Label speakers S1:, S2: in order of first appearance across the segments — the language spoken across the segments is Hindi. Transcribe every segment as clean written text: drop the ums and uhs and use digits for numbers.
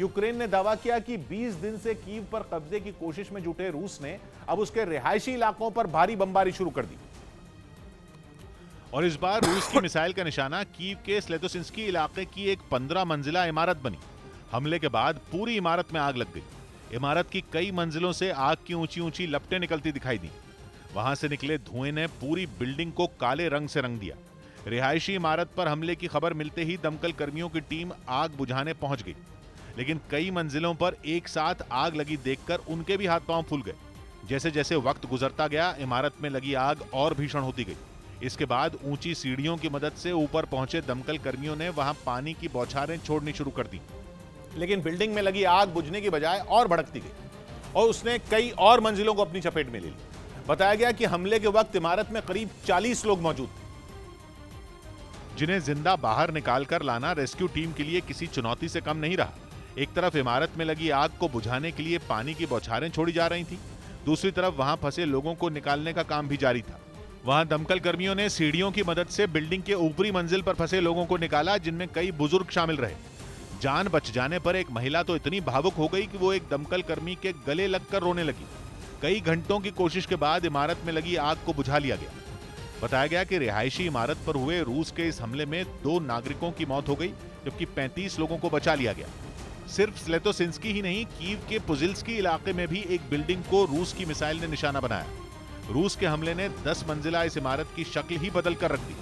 S1: यूक्रेन ने दावा किया कि 20 दिन से कीव पर कब्जे की कोशिश में जुटे रूस ने अब उसके रिहायशी इलाकों पर भारी बमबारी शुरू कर दी।
S2: और इस बार रूस की मिसाइल का निशाना कीव के स्लेतोसिंस्की इलाके की एक 15 मंजिला इमारत बनी। हमले के बाद पूरी इमारत में आग लग गई। इमारत की कई मंजिलों से आग की ऊंची ऊंची लपटें निकलती दिखाई दी। वहां से निकले धुएं ने पूरी बिल्डिंग को काले रंग से रंग दिया। रिहायशी इमारत पर हमले की खबर मिलते ही दमकल कर्मियों की टीम आग बुझाने पहुंच गई, लेकिन कई मंजिलों पर एक साथ आग लगी देखकर उनके भी हाथ पांव फूल गए। जैसे जैसे वक्त गुजरता गया, इमारत में लगी आग और भीषण होती गई। इसके बाद ऊंची सीढ़ियों की मदद से ऊपर पहुंचे दमकल कर्मियों ने वहां पानी की बौछारें छोड़नी शुरू कर दी,
S1: लेकिन बिल्डिंग में लगी आग बुझने की बजाय और भड़कती गई और उसने कई और मंजिलों को अपनी चपेट में ले लिया। बताया गया कि हमले के वक्त इमारत में करीब 40 लोग मौजूद थे,
S2: जिन्हें जिंदा बाहर निकालकर लाना रेस्क्यू टीम के लिए किसी चुनौती से कम नहीं रहा। एक तरफ इमारत में लगी आग को बुझाने के लिए पानी की बौछारें छोड़ी जा रही थी, दूसरी तरफ वहां फंसे लोगों को निकालने का काम भी जारी था। वहां दमकल कर्मियों ने सीढ़ियों की मदद से बिल्डिंग के ऊपरी मंजिल पर फंसे लोगों को निकाला, जिनमें कई बुजुर्ग शामिल रहे। जान बच जाने पर एक महिला तो इतनी भावुक हो गई कि वो एक दमकल कर्मी के गले लगकर रोने लगी। कई घंटों की कोशिश के बाद इमारत में लगी आग को बुझा लिया गया। बताया गया कि रिहायशी इमारत पर हुए रूस के इस हमले में 2 नागरिकों की मौत हो गई, जबकि 35 लोगों को बचा लिया गया। सिर्फ स्लेतोसिंस्की ही नहीं, कीव के पुजिल्स्की इलाके में भी एक बिल्डिंग को रूस की मिसाइल ने निशाना बनाया। रूस के हमले ने 10 मंजिला इस इमारत की शक्ल ही बदल कर रख दी।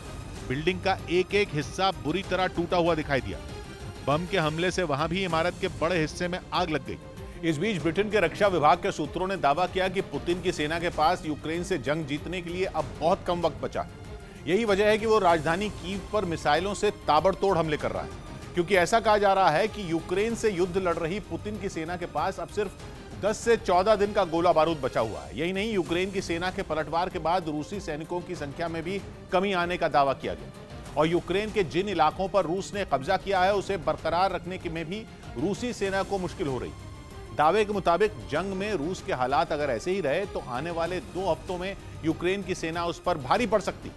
S2: बिल्डिंग का एक एक हिस्सा बुरी तरह टूटा हुआ दिखाई दिया। बम के हमले से वहां भी इमारत के बड़े हिस्से में आग लग गई।
S1: इस बीच ब्रिटेन के रक्षा विभाग के सूत्रों ने दावा किया कि पुतिन की सेना के पास यूक्रेन से जंग जीतने के लिए अब बहुत कम वक्त बचा है। यही वजह है कि वो राजधानी कीव पर मिसाइलों से ताबड़तोड़ हमले कर रहा है, क्योंकि ऐसा कहा जा रहा है कि यूक्रेन से युद्ध लड़ रही पुतिन की सेना के पास अब सिर्फ 10 से 14 दिन का गोला बारूद बचा हुआ है। यही नहीं, यूक्रेन की सेना के पलटवार के बाद रूसी सैनिकों की संख्या में भी कमी आने का दावा किया गया और यूक्रेन के जिन इलाकों पर रूस ने कब्जा किया है उसे बरकरार रखने में भी रूसी सेना को मुश्किल हो रही। दावे के मुताबिक जंग में रूस के हालात अगर ऐसे ही रहे तो आने वाले 2 हफ्तों में यूक्रेन की सेना उस पर भारी पड़ सकती।